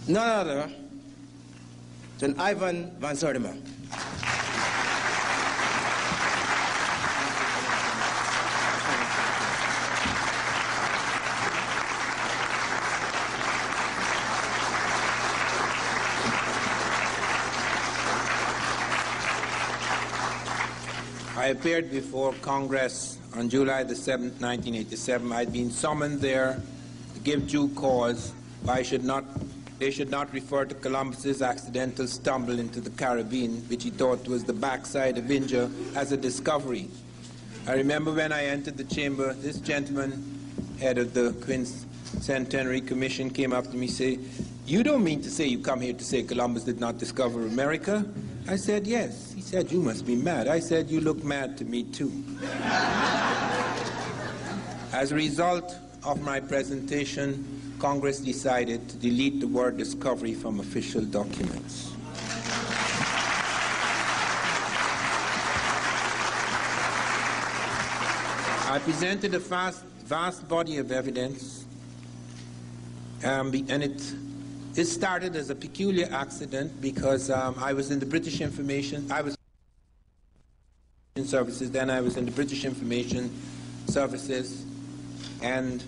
none other than Ivan van Sertima. I appeared before Congress on July the 7th, 1987. I'd been summoned there to give due cause why they should not refer to Columbus's accidental stumble into the Caribbean, which he thought was the backside of India, as a discovery. I remember when I entered the chamber, this gentleman, head of the Quincentenary Commission, came up to me and said, "You don't mean to say you come here to say Columbus did not discover America?" I said, "Yes." He said, "You must be mad." I said, "You look mad to me too." As a result of my presentation, Congress decided to delete the word discovery from official documents. I presented a vast body of evidence, and it started as a peculiar accident because I was in the British Information Services, then I was in the British Information Services, and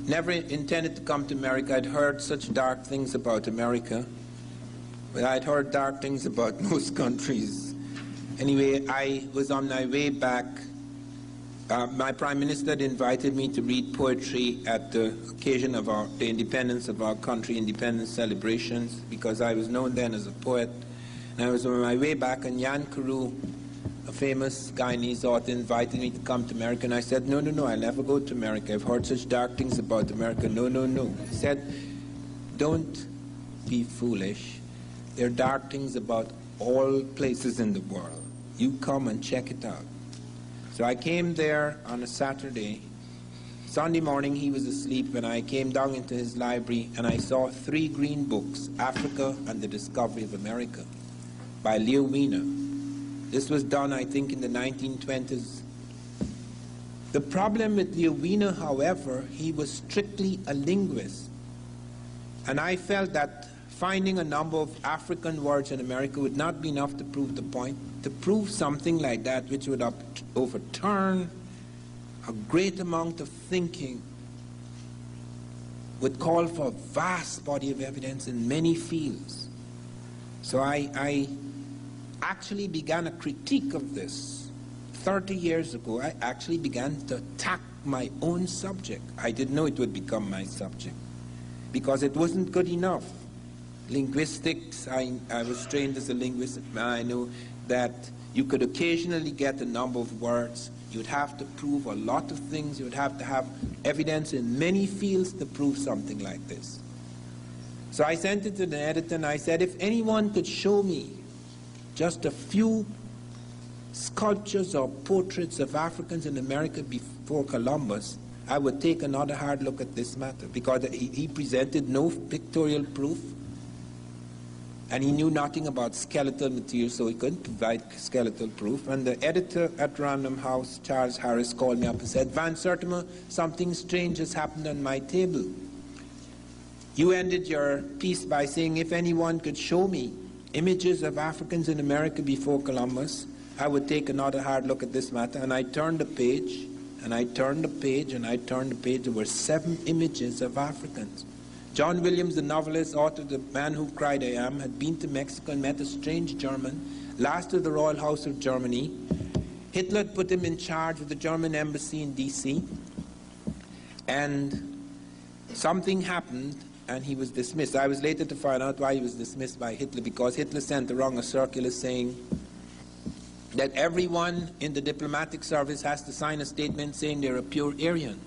never intended to come to America. I'd heard such dark things about America, but I'd heard dark things about most countries. Anyway, I was on my way back. My Prime Minister had invited me to read poetry at the occasion of the independence of our country, independence celebrations, because I was known then as a poet. And I was on my way back, and Jan Carew, a famous Guyanese author, invited me to come to America. And I said, no, I'll never go to America. I've heard such dark things about America. No. He said, don't be foolish. There are dark things about all places in the world. You come and check it out. So I came there on a Saturday. Sunday morning he was asleep, and I came down into his library and I saw 3 green books, Africa and the Discovery of America, by Leo Wiener. This was done, I think, in the 1920s. The problem with Leo Wiener, however, he was strictly a linguist. And I felt that finding a number of African words in America would not be enough to prove the point. To prove something like that, which would overturn a great amount of thinking, would call for a vast body of evidence in many fields. So I actually began a critique of this. 30 years ago, I actually began to attack my own subject. I didn't know it would become my subject, because it wasn't good enough. Linguistics, I was trained as a linguist. I know that you could occasionally get a number of words. You'd have to prove a lot of things. You would have to have evidence in many fields to prove something like this. So I sent it to the editor, and I said, if anyone could show me just a few sculptures or portraits of Africans in America before Columbus, I would take another hard look at this matter, because he presented no pictorial proof, and he knew nothing about skeletal material, so he couldn't provide skeletal proof. And the editor at Random House, Charles Harris, called me up and said, Van Sertima, something strange has happened on my table. You ended your piece by saying, if anyone could show me images of Africans in America before Columbus, I would take another hard look at this matter. And I turned the page, and I turned the page, and I turned the page. There were 7 images of Africans. John Williams, the novelist, author of The Man Who Cried I Am, had been to Mexico and met a strange German, last of the Royal House of Germany. Hitler had put him in charge of the German embassy in D.C., and something happened, and he was dismissed. I was later to find out why he was dismissed by Hitler, because Hitler sent around a circular saying that everyone in the diplomatic service has to sign a statement saying they're a pure Aryan.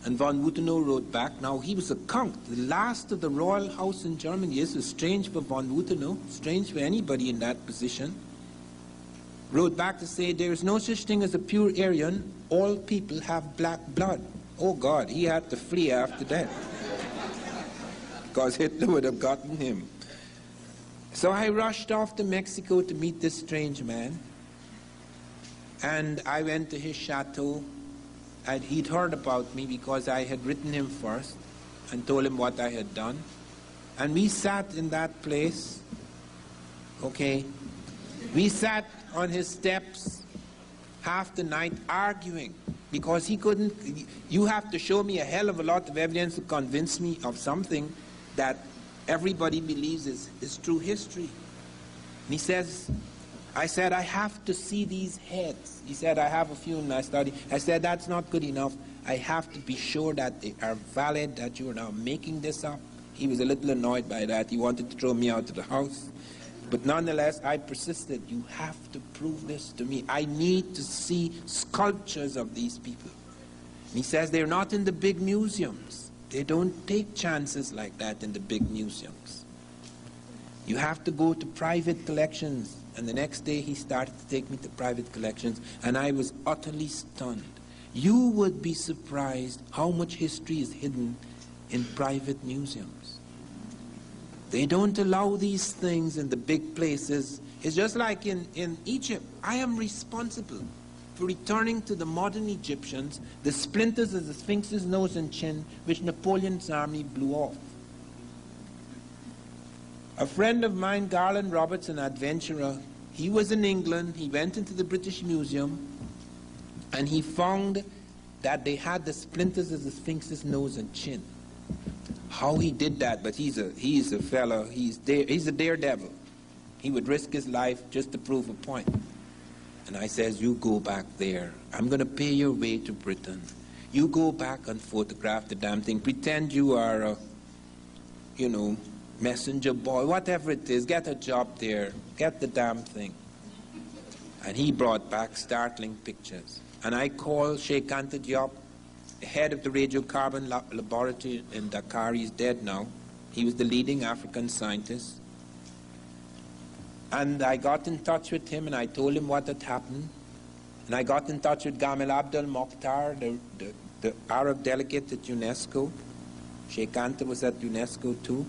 And von Wutenow wrote back. Now, he was a count, the last of the royal house in Germany. This was strange for von Wutenow, strange for anybody in that position. Wrote back to say, there is no such thing as a pure Aryan. All people have black blood. Oh, God, he had to flee after that, because Hitler would have gotten him. So I rushed off to Mexico to meet this strange man. And I went to his chateau. He'd heard about me because I had written him first. and told him what I had done. And we sat in that place, okay? We sat on his steps half the night arguing because he couldn't. You have to show me a hell of a lot of evidence to convince me of something that everybody believes is true history. And he says, I said, I have to see these heads. He said, I have a few in my study. I said, that's not good enough. I have to be sure that they are valid, that you are now making this up. He was a little annoyed by that. He wanted to throw me out of the house. But nonetheless, I persisted. You have to prove this to me. I need to see sculptures of these people. And he says they're not in the big museums. They don't take chances like that in the big museums. You have to go to private collections. And the next day he started to take me to private collections, and I was utterly stunned. You would be surprised how much history is hidden in private museums. They don't allow these things in the big places. It's just like in Egypt. I am responsible for returning to the modern Egyptians the splinters of the Sphinx's nose and chin which Napoleon's army blew off. A friend of mine, Garland Roberts, an adventurer, he was in England. He went into the British Museum and he found that they had the splinters of the Sphinx's nose and chin. How he did that, but he's a fellow, he's a daredevil. He would risk his life just to prove a point. And I says, you go back there. I'm going to pay your way to Britain. You go back and photograph the damn thing. Pretend you are a, messenger boy, whatever it is, get a job there, get the damn thing. And he brought back startling pictures. And I called Sheikh Anta Diop, head of the radiocarbon laboratory in Dakar. He's dead now. He was the leading African scientist. And I got in touch with him and I told him what had happened. And I got in touch with Gamal Abdel Mokhtar, the Arab delegate at UNESCO. Sheikh Anta was at UNESCO too.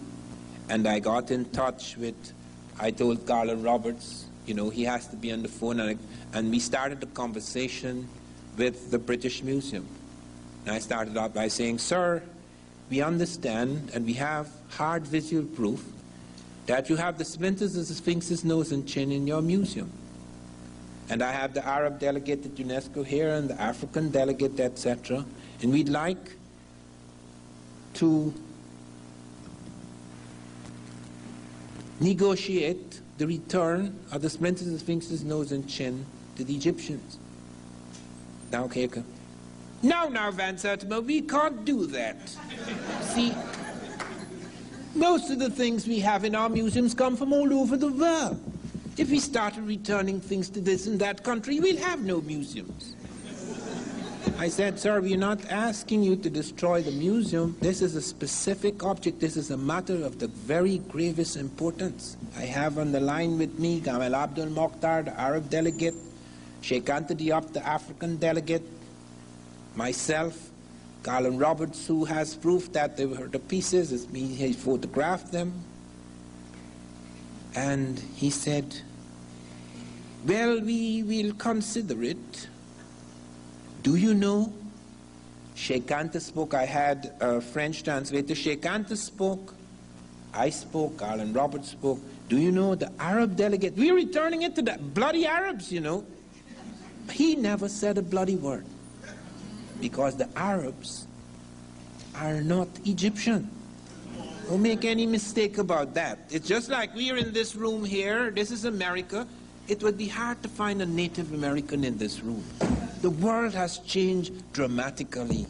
And I got in touch with, I told Garland Roberts, he has to be on the phone. And we started a conversation with the British Museum. And I started out by saying, sir, we understand and we have hard visual proof that you have the splinters of the Sphinx's nose and chin in your museum. And I have the Arab delegate at UNESCO here and the African delegate, etc. And we'd like to negotiate the return of the splinters of the Sphinx's nose and chin to the Egyptians. Now, okay. Now, Van Sertima, we can't do that. See, most of the things we have in our museums come from all over the world. If we started returning things to this and that country, we'll have no museums. I said, sir, we're not asking you to destroy the museum. This is a specific object. This is a matter of the very gravest importance. I have on the line with me Gamal Abdel Mokhtar, the Arab delegate, Sheikh Anta Diop, the African delegate, myself, Garland Roberts, who has proof that they were the pieces. It's me, he photographed them. And he said, well, we will consider it. Do you know? Sheikh Anta spoke. I had a French translator. Sheikh Anta spoke. I spoke. Garland Roberts spoke. Do you know the Arab delegate? We're returning it to the bloody Arabs, He never said a bloody word. Because the Arabs are not Egyptian. Don't make any mistake about that. It's just like we are in this room here. This is America. It would be hard to find a Native American in this room. The world has changed dramatically.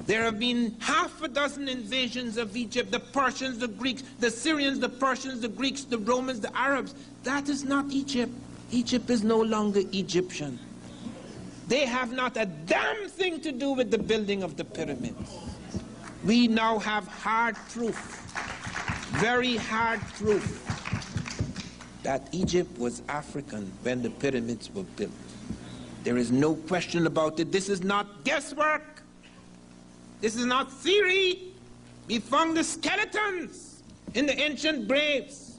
There have been half a dozen invasions of Egypt, the Persians, the Greeks, the Syrians, the Persians, the Greeks, the Romans, the Arabs. That is not Egypt. Egypt is no longer Egyptian. They have not a damn thing to do with the building of the pyramids. We now have hard proof, very hard proof, that Egypt was African when the pyramids were built. There is no question about it. This is not guesswork. This is not theory. We found the skeletons in the ancient graves.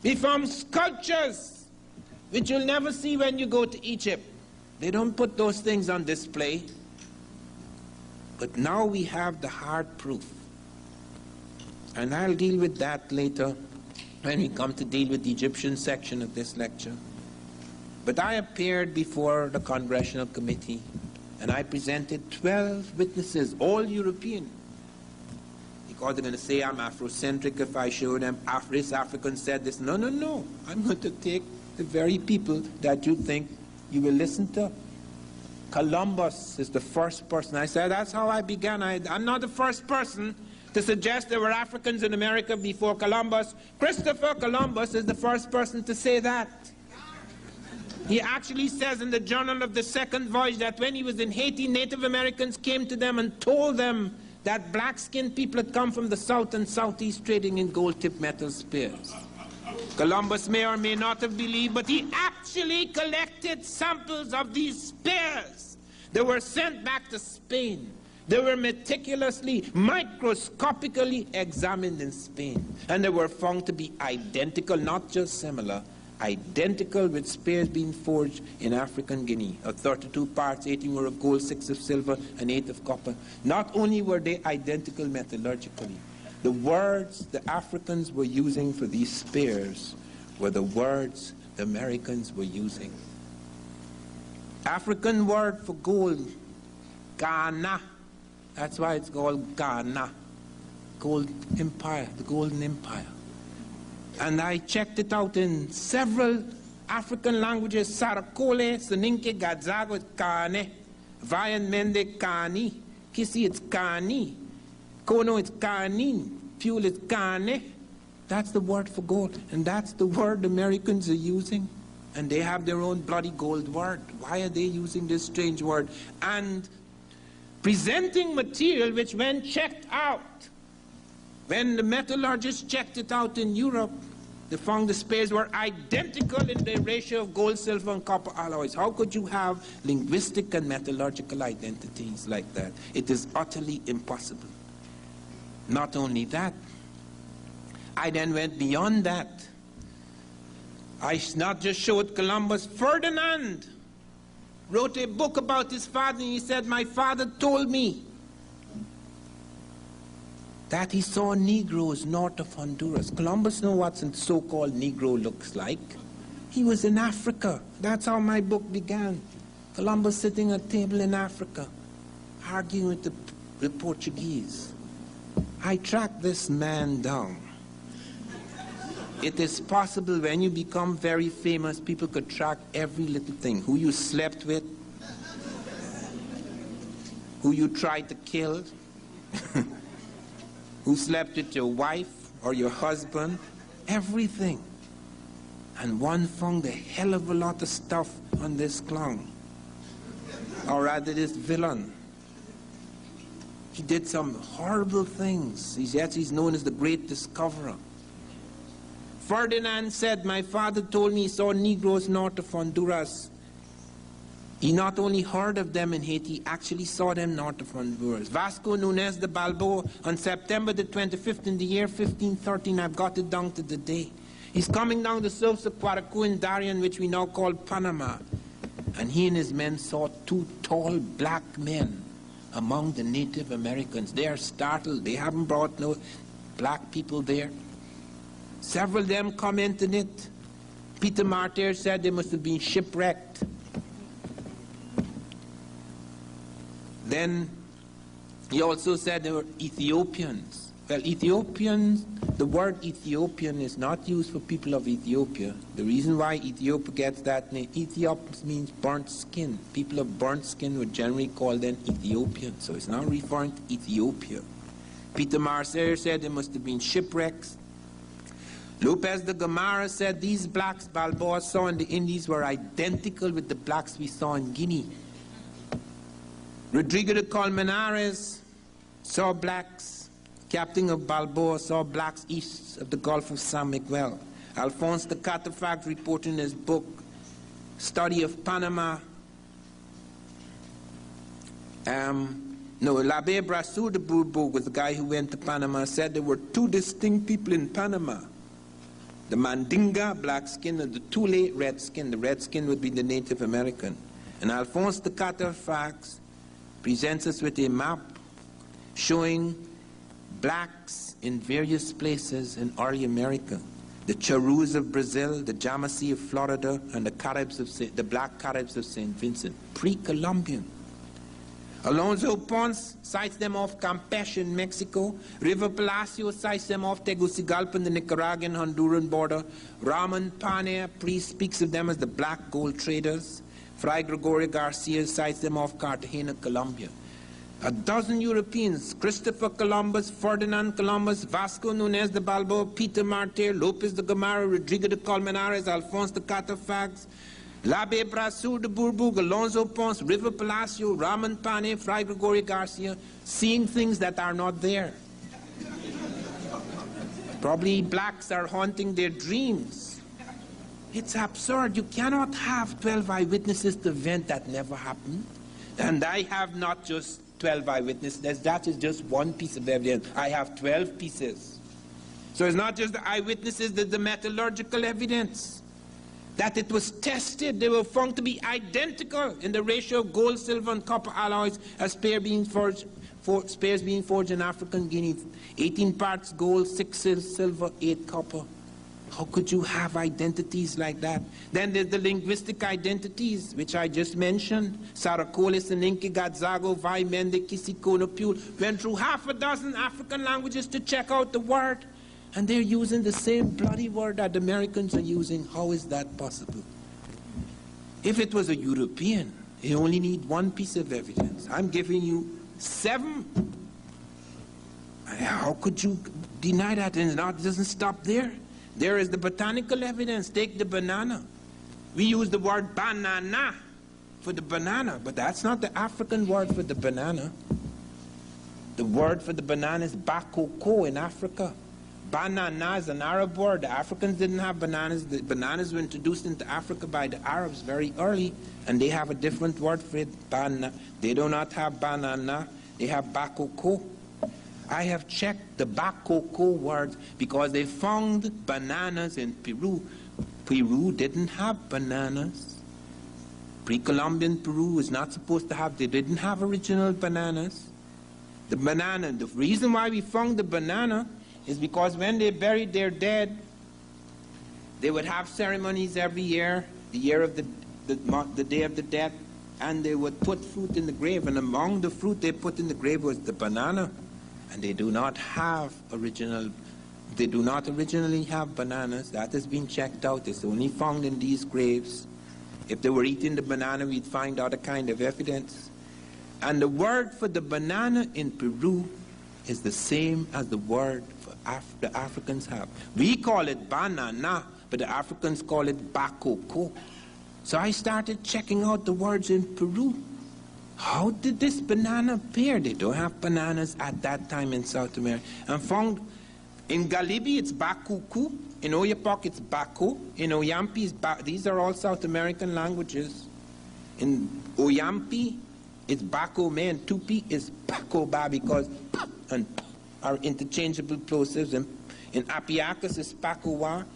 We found sculptures, which you'll never see when you go to Egypt. They don't put those things on display. But now we have the hard proof And I'll deal with that later when we come to deal with the Egyptian section of this lecture. But I appeared before the Congressional Committee and I presented 12 witnesses, all European. Because they're going to say I'm Afrocentric if I show them this African said this. No, no, no. I'm going to take the very people that you think you will listen to. Columbus is the first person. I said, that's how I began. I'm not the first person to suggest there were Africans in America before Columbus. Christopher Columbus is the first person to say that. He actually says in the Journal of the Second Voyage that when he was in Haiti, Native Americans came to them and told them that black-skinned people had come from the south and southeast trading in gold-tipped metal spears. Columbus may or may not have believed, but he actually collected samples of these spears. They were sent back to Spain. They were meticulously, microscopically examined in Spain. And they were found to be identical, not just similar, identical with spears being forged in African Guinea. Of 32 parts, 18 were of gold, 6 of silver, and 8 of copper. Not only were they identical metallurgically, the words the Africans were using for these spears were the words the Americans were using. African word for gold, Ghana. That's why it's called Ghana. Gold Empire, the Golden Empire. And I checked it out in several African languages. Sarakole, Soninke, Gadzago, it's Kane. Vayan Mende, Kani. Kisi, it's Kani. Kono, it's Kanin. Fuel, it's Kane. That's the word for gold. And that's the word the Americans are using. And they have their own bloody gold word. Why are they using this strange word? And presenting material which, when checked out, when the metallurgists checked it out in Europe, they found the spears were identical in the ratio of gold, silver, and copper alloys. How could you have linguistic and metallurgical identities like that? It is utterly impossible. Not only that, I then went beyond that. I not just showed Columbus. Ferdinand wrote a book about his father, and he said, my father told me that he saw Negroes north of Honduras. Columbus knew what a so-called Negro looks like. He was in Africa. That's how my book began. Columbus sitting at a table in Africa, arguing with the Portuguese. I tracked this man down. It is possible when you become very famous, people could track every little thing. Who you slept with, who you tried to kill, who slept with your wife or your husband, everything. And one found a hell of a lot of stuff on this clown, or rather this villain. He did some horrible things. He's known as the Great Discoverer. Ferdinand said, my father told me he saw Negroes north of Honduras. He not only heard of them in Haiti, he actually saw them north of Honduras. Vasco Núñez de Balboa, on September the 25th in the year 1513, I've got it down to the day. He's coming down the slopes of Paracu in Darien, which we now call Panama. And he and his men saw 2 tall black men among the Native Americans. They are startled. They haven't brought no black people there. Several of them commented it. Peter Martyr said they must have been shipwrecked. Then he also said they were Ethiopians. Well, Ethiopians, the word Ethiopian is not used for people of Ethiopia. The reason why Ethiopia gets that name, Ethiop means burnt skin. People of burnt skin would generally call them Ethiopians. So it's not referring to Ethiopia. Peter Martyr said they must have been shipwrecks. Lopez de Gomara said these blacks Balboa saw in the Indies were identical with the blacks we saw in Guinea. Rodrigo de Colmenares saw blacks. Captain of Balboa saw blacks east of the Gulf of San Miguel. Alphonse de Catafact reported in his book, Study of Panama. L'Abbé Brasseur de Bourbourg was the guy who went to Panama, said there were 2 distinct people in Panama. The Mandinga, black skin, and the Tule, red skin. The red skin would be the Native American. And Alphonse de Catafact presents us with a map showing blacks in various places in early America. The Charus of Brazil, the Yamasee of Florida, and the Black Caribs of St. Vincent, pre-Columbian. Alonso Ponce cites them off Campeche in Mexico. River Palacio cites them off Tegucigalpa in the Nicaraguan Honduran border. Ramon Pane speaks of them as the black gold traders. Fray Gregorio Garcia cites them off Cartagena, Colombia. A dozen Europeans, Christopher Columbus, Ferdinand Columbus, Vasco Núñez de Balboa, Peter Martyr, Lopez de Gomara, Rodrigo de Colmenares, Alfonso de Catafags, L'Abbé Brasseur de Bourbourg, Alonso Ponce, River Palacio, Ramon Pane, Fray Gregorio Garcia, seeing things that are not there. Probably blacks are haunting their dreams. It's absurd. You cannot have 12 eyewitnesses to an event that never happened. And I have not just 12 eyewitnesses. That is just one piece of evidence. I have 12 pieces. So it's not just the eyewitnesses, there's the metallurgical evidence. That it was tested. They were found to be identical in the ratio of gold, silver, and copper alloys as spares being forged in African Guinea. 18 parts gold, 6 silver, 8 copper. How could you have identities like that? Then there's the linguistic identities, which I just mentioned. Saracolis and Inki, Gadzago, Vai, Mende, Kisikono, Pule went through half a dozen African languages to check out the word. And they're using the same bloody word that the Americans are using. How is that possible? If it was a European, you only need one piece of evidence. I'm giving you 7. How could you deny that? And it doesn't stop there. There is the botanical evidence. Take the banana. We use the word banana for the banana, but that's not the African word for the banana. The word for the banana is bakoko in Africa. Banana is an Arab word. The Africans didn't have bananas. The bananas were introduced into Africa by the Arabs very early, and they have a different word for it. Banana. They do not have banana. They have bakoko. I have checked the bakoko word because they found bananas in Peru. Peru didn't have bananas. Pre-Columbian Peru is not supposed to have, they didn't have original bananas. The banana, the reason why we found the banana is because when they buried their dead, they would have ceremonies every year, the year of the day of the death, and they would put fruit in the grave, and among the fruit they put in the grave was the banana. And they do not originally have bananas. That has been checked out. It's only found in these graves. If they were eating the banana, we'd find other kind of evidence. And the word for the banana in Peru is the same as the word for the Africans have. We call it banana, but the Africans call it bakoko. So I started checking out the words in Peru. How did this banana appear? They don't have bananas at that time in South America. And found in Galibi it's bakuku, in Oyapock it's bako, in Oyampi it's these are all South American languages. In Oyampi it's bako me, and Tupi is bako ba, because pa and pa are interchangeable plosives. And in Apiacus it's bakowa,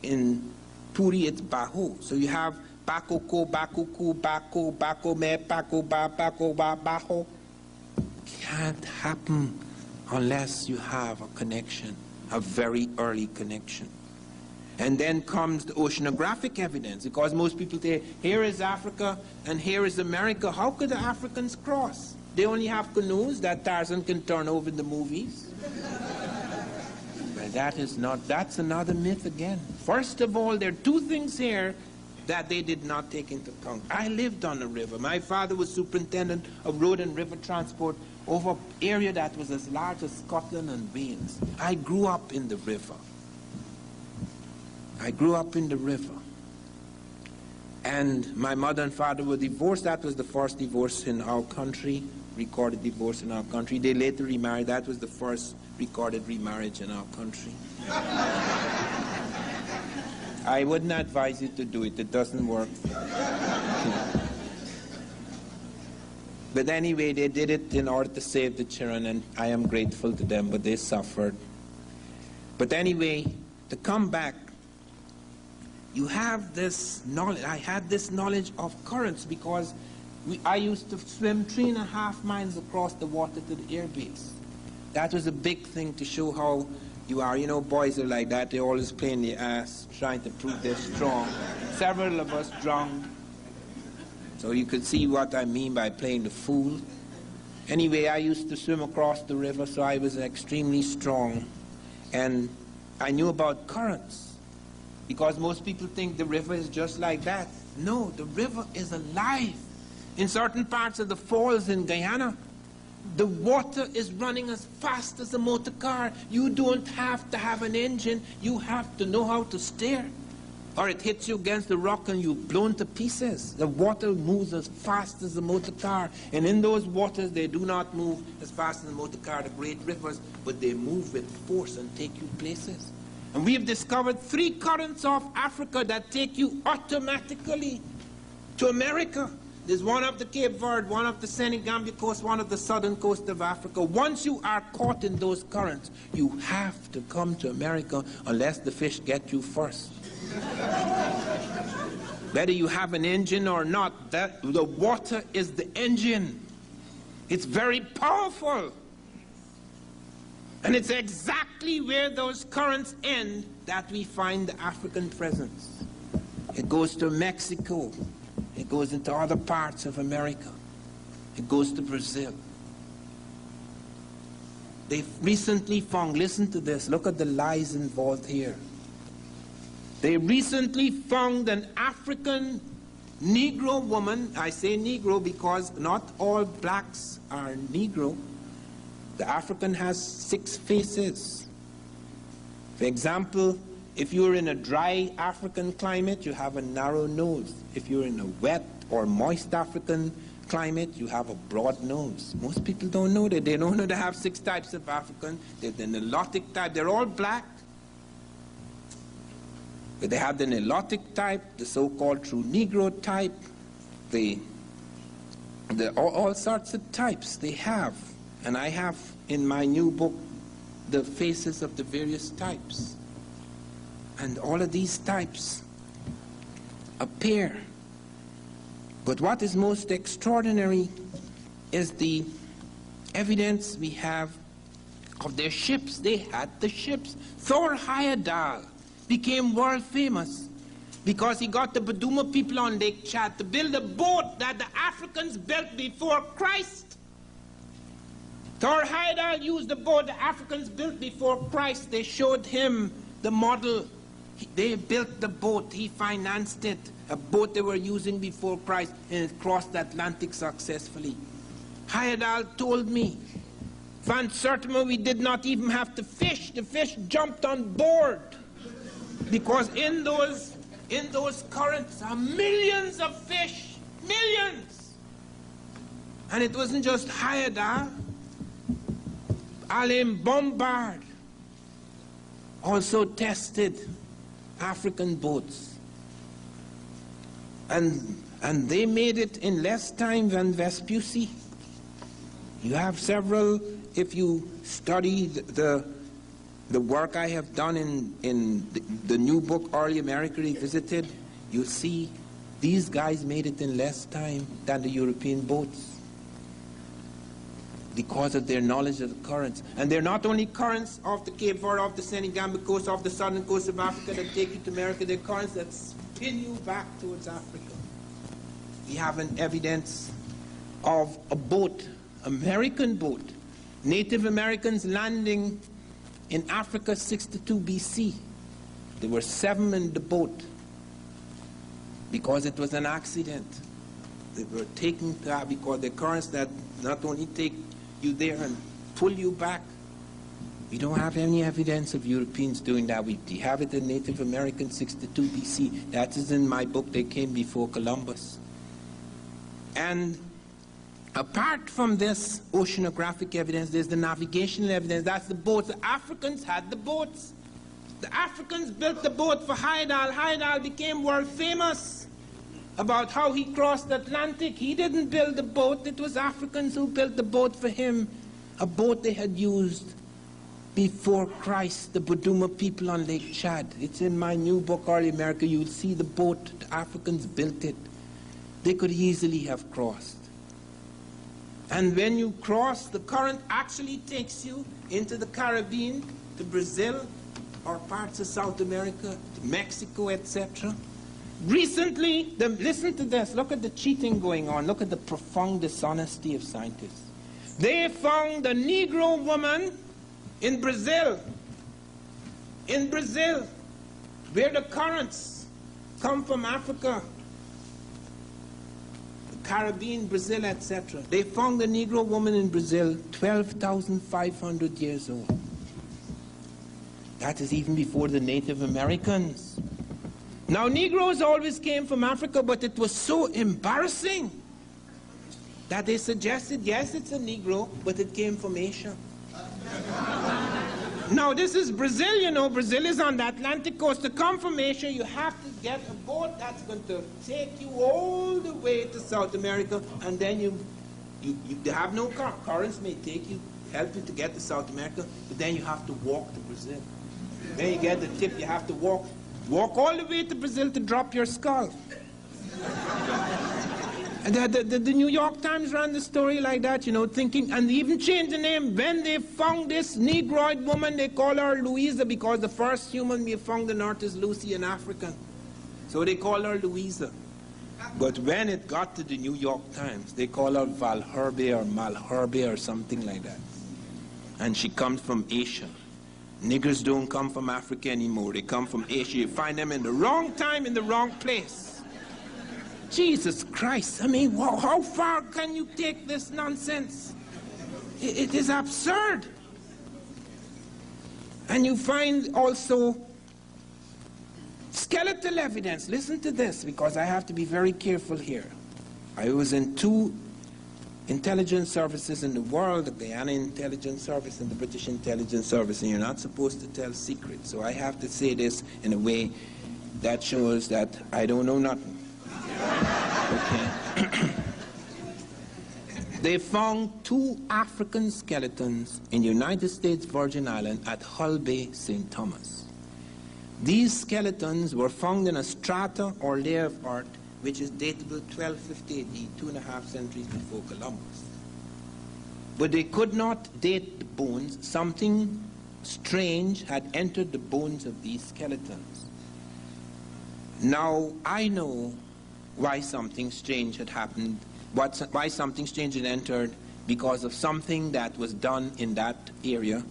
in Puri it's baho. So you have bakoko, bakuku, bako, bako me, bako ba, baho. Can't happen unless you have a connection, a very early connection. And then comes the oceanographic evidence, because most people say, here is Africa and here is America. How could the Africans cross? They only have canoes that Tarzan can turn over in the movies. But that's another myth again. First of all, there are 2 things here that they did not take into account. I lived on the river. My father was superintendent of road and river transport over an area that was as large as Scotland and Wales. I grew up in the river. And my mother and father were divorced. That was the first divorce in our country, recorded divorce in our country. They later remarried. That was the first recorded remarriage in our country. I wouldn't advise you to do it. It doesn't work. But anyway, they did it in order to save the children, and I am grateful to them, but they suffered. But anyway, to come back, you have this knowledge. I had this knowledge of currents because I used to swim 3.5 miles across the water to the air base. That was a big thing to show how you are. You know, boys are like that. They're always playing the ass, trying to prove they're strong. Several of us drowned. So you could see what I mean by playing the fool. Anyway, I used to swim across the river, so I was extremely strong. And I knew about currents, because most people think the river is just like that. No, the river is alive. In certain parts of the falls in Guyana, the water is running as fast as a motor car. You don't have to have an engine. You have to know how to steer, or it hits you against the rock and you're blown to pieces. The water moves as fast as a motor car. And in those waters, they do not move as fast as a motor car, the great rivers, but they move with force and take you places. And we have discovered 3 currents of Africa that take you automatically to America. There's one of the Cape Verde, one of the Senegambia coast, one of the southern coast of Africa. Once you are caught in those currents, you have to come to America unless the fish get you first. Whether you have an engine or not, the water is the engine. It's very powerful. And it's exactly where those currents end that we find the African presence. It goes to Mexico. It goes into other parts of America. It goes to Brazil. They've recently found, listen to this, look at the lies involved here. They recently found an African Negro woman. I say Negro because not all blacks are Negro. The African has 6 faces. For example, if you're in a dry African climate, you have a narrow nose. If you're in a wet or moist African climate, you have a broad nose. Most people don't know that. They don't know they have 6 types of African. There's the Nilotic type. They're all black. But they have the Nilotic type, the so-called true Negro type, all sorts of types they have. And I have in my new book the faces of the various types. And all of these types appear. But what is most extraordinary is the evidence we have of their ships. They had the ships. Thor Heyerdahl became world famous because he got the Baduma people on Lake Chad to build a boat that the Africans built before Christ. Thor Heyerdahl used the boat the Africans built before Christ. They showed him the model. They built the boat. He financed it. A boat they were using before Christ, and it crossed the Atlantic successfully. Heyerdahl told me, Van Sertima, we did not even have to fish. The fish jumped on board. Because in those currents are millions of fish. Millions. And it wasn't just Heyerdahl. Alain Bombard also tested African boats. And they made it in less time than Vespucci. You have several, if you study the work I have done in the new book, Early America Revisited, you'll see these guys made it in less time than the European boats because of their knowledge of the currents. And they're not only currents of the Cape Verde, of the Senegambia coast, of the southern coast of Africa that take you to America, they're currents that spin you back towards Africa. We have an evidence of a boat, American boat, Native Americans landing in Africa 62 BC. There were 7 in the boat because it was an accident. They were taken there because the currents that not only take you there and pull you back. We don't have any evidence of Europeans doing that. We have it in Native American 62 BC. That is in my book, They Came Before Columbus. And apart from this oceanographic evidence, there's the navigational evidence. That's the boats. The Africans had the boats. The Africans built the boat for Heyerdahl. Heyerdahl became world famous about how he crossed the Atlantic. He didn't build the boat. It was Africans who built the boat for him, a boat they had used before Christ, the Baduma people on Lake Chad. It's in my new book, Early America. You'll see the boat. The Africans built it. They could easily have crossed. And when you cross, the current actually takes you into the Caribbean, to Brazil, or parts of South America, to Mexico, etc. Recently, listen to this, look at the cheating going on, look at the profound dishonesty of scientists. They found a Negro woman in Brazil, where the currents come from Africa, the Caribbean, Brazil, etc. They found a Negro woman in Brazil, 12,500 years old. That is even before the Native Americans. Now, Negroes always came from Africa, but it was so embarrassing that they suggested, yes, it's a Negro, but it came from Asia. Now, this is Brazil, you know. Brazil is on the Atlantic coast. To come from Asia, you have to get a boat that's going to take you all the way to South America, and then you have no car. Currents may take you, help you to get to South America, but then you have to walk to Brazil. Then you get the tip, you have to walk all the way to Brazil to drop your skull. And the New York Times ran the story like that, you know, thinking, and they even changed the name. When they found this Negroid woman, they call her Louisa, because the first human we found on earth is Lucy, an African. So they call her Louisa. But when it got to the New York Times, they call her Valherbe or Malherbe or something like that. And she comes from Asia. Niggers don't come from Africa anymore. They come from Asia. You find them in the wrong time, in the wrong place. Jesus Christ, I mean, how far can you take this nonsense? It is absurd. And you find also skeletal evidence. Listen to this, because I have to be very careful here. I was in 2 intelligence services in the world, the Guyana Intelligence Service and the British Intelligence Service, and you're not supposed to tell secrets. So I have to say this in a way that shows that I don't know nothing. Okay. They found 2 African skeletons in United States Virgin Island at Hull Bay, St. Thomas. These skeletons were found in a strata or layer of earth which is datable 1250 AD, 2.5 centuries before Columbus. But they could not date the bones. Something strange had entered the bones of these skeletons. Now, I know why something strange had happened, why something strange had entered, because of something that was done in that area,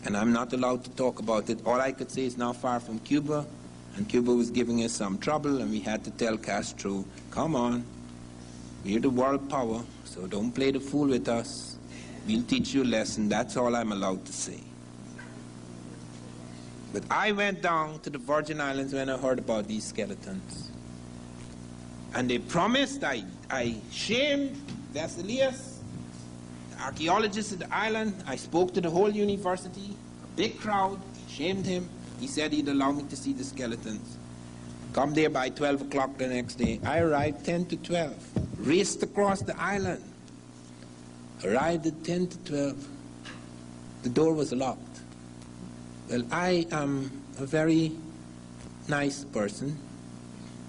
and I'm not allowed to talk about it. All I could say is not far from Cuba, and Cuba was giving us some trouble, and we had to tell Castro, come on, we're the world power, so don't play the fool with us. We'll teach you a lesson. That's all I'm allowed to say. But I went down to the Virgin Islands when I heard about these skeletons. And they promised, I shamed Vesalius, the archaeologist of the island. I spoke to the whole university, a big crowd, shamed him. He said he'd allow me to see the skeletons. Come there by 12 o'clock the next day. I arrived 10 to 12, raced across the island. Arrived at 10 to 12. The door was locked. Well, I am a very nice person.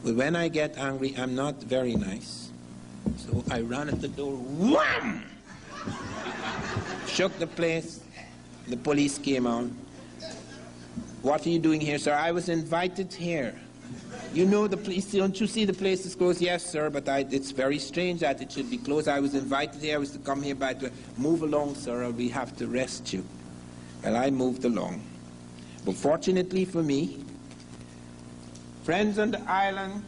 But when I get angry, I'm not very nice. So I ran at the door, wham! Shook the place. The police came out. What are you doing here, sir? I was invited here. You know the place, don't you see the place is closed? Yes, sir, but it's very strange that it should be closed. I was invited here. I was to come here by to move along, sir, or we have to arrest you. Well, I moved along. But fortunately for me, friends on the island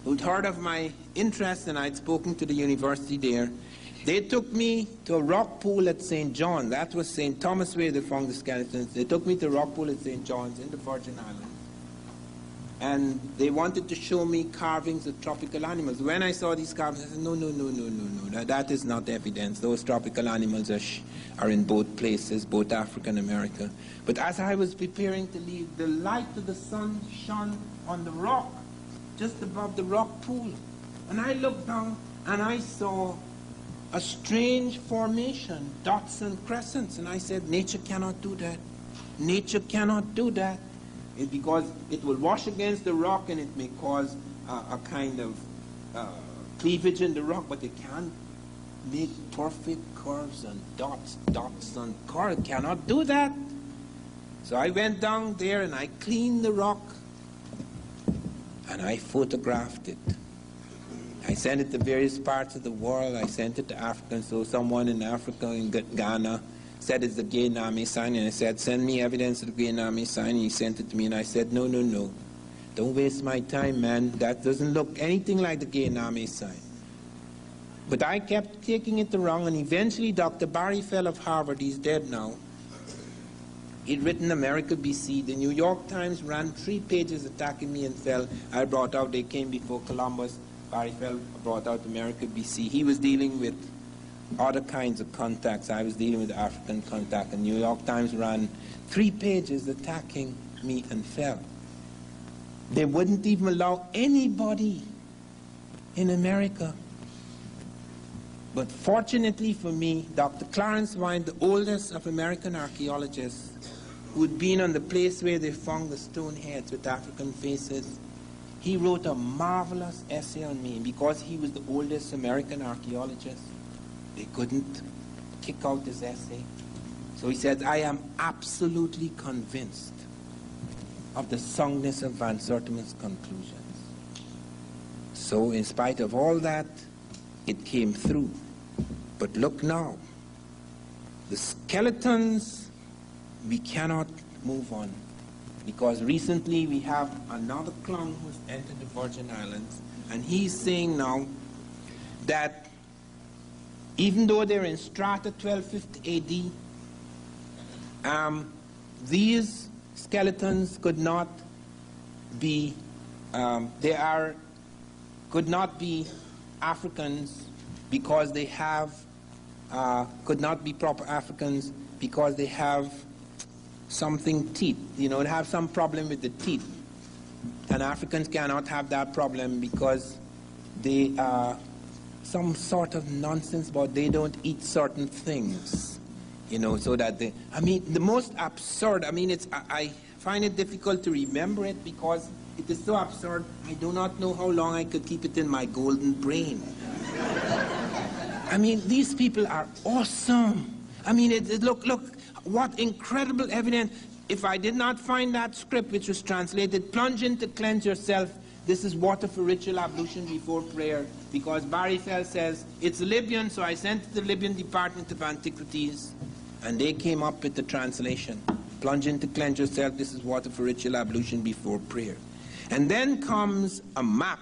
who'd heard of my interest, and I'd spoken to the university there, they took me to a rock pool at St. John. That was St. Thomas where they found the skeletons. They took me to a rock pool at St. John's in the Virgin Islands. And they wanted to show me carvings of tropical animals. When I saw these carvings, I said, no, that is not evidence. Those tropical animals are in both places, both Africa and America. But as I was preparing to leave, the light of the sun shone on the rock, just above the rock pool. And I looked down, and I saw a strange formation, dots and crescents. And I said, nature cannot do that. Nature cannot do that. It's because it will wash against the rock and it may cause a kind of cleavage in the rock, but it can't make perfect curves and dots, dots and curves. Cannot do that. So I went down there and I cleaned the rock and I photographed it. I sent it to various parts of the world. I sent it to Africans. So someone in Africa, in Ghana, said it's the Gainame sign, and I said, send me evidence of the Gainame sign, and he sent it to me, and I said, no, no, no. Don't waste my time, man. That doesn't look anything like the Gainame sign. But I kept taking it wrong, and eventually Dr. Barry Fell of Harvard, he's dead now, he'd written America BC. The New York Times ran 3 pages attacking me and Fell. I brought out, they came before Columbus. Barry Fell brought out America BC. He was dealing with other kinds of contacts. I was dealing with African contact. And New York Times ran 3 pages attacking me and Fell. They wouldn't even allow anybody in America. But fortunately for me, Dr. Clarence Wine, the oldest of American archaeologists, who'd been on the place where they found the stone heads with African faces, he wrote a marvelous essay on me. Because he was the oldest American archaeologist, they couldn't kick out his essay. So he said, I am absolutely convinced of the soundness of Van Sertima's conclusions. So in spite of all that, it came through. But look now, the skeletons, we cannot move on. Because recently we have another clown who's entered the Virgin Islands, and he's saying now that even though they're in strata 1250 AD, these skeletons could not be, could not be Africans because they have, could not be proper Africans because they have something teeth, you know, they have some problem with the teeth. And Africans cannot have that problem because they are some sort of nonsense about they don't eat certain things, you know, so that they, I mean, the most absurd, I mean, I find it difficult to remember it because it is so absurd, I do not know how long I could keep it in my golden brain. I mean, these people are awesome. I mean, look, what incredible evidence. If I did not find that script which was translated, plunge in to cleanse yourself, this is water for ritual ablution before prayer, because Barry Fell says, it's Libyan, so I sent it to the Libyan Department of Antiquities, and they came up with the translation. Plunge in to cleanse yourself, this is water for ritual ablution before prayer. And then comes a map.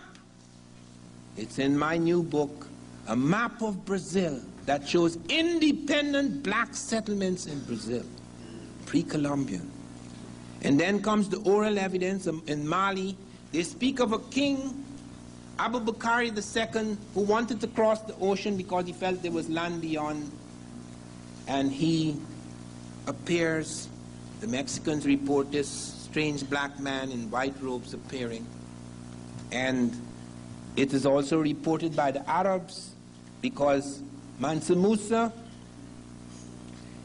It's in my new book, a map of Brazil that shows independent black settlements in Brazil, pre-Columbian. And then comes the oral evidence in Mali. They speak of a king, Abu Bakari II, who wanted to cross the ocean because he felt there was land beyond. And he appears, the Mexicans report this strange black man in white robes appearing. And it is also reported by the Arabs because Mansa Musa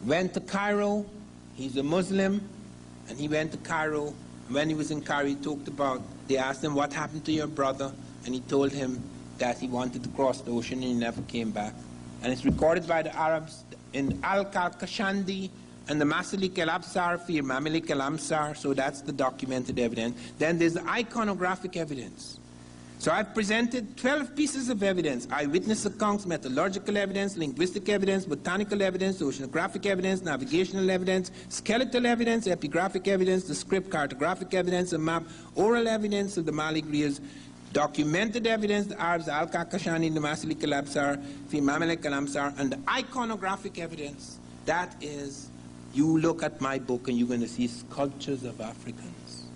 went to Cairo. He's a Muslim, and he went to Cairo. When he was in Cairo, he talked about, they asked him, what happened to your brother? And he told him that he wanted to cross the ocean and he never came back. And it's recorded by the Arabs in Al-Kalkashandi and the Masalik al-Absar, Fir Mamalik al-Amsar, so that's the documented evidence. Then there's the iconographic evidence. So I've presented 12 pieces of evidence: eyewitness accounts, metallurgical evidence, linguistic evidence, botanical evidence, oceanographic evidence, navigational evidence, skeletal evidence, epigraphic evidence, the script, cartographic evidence, a map, oral evidence of the Mali Griers, documented evidence, the Arabs, Al-Kakashani, the Masalik al-Absar, Fi Mamalik al-Amsar, and the iconographic evidence. That is, you look at my book and you're going to see sculptures of Africans.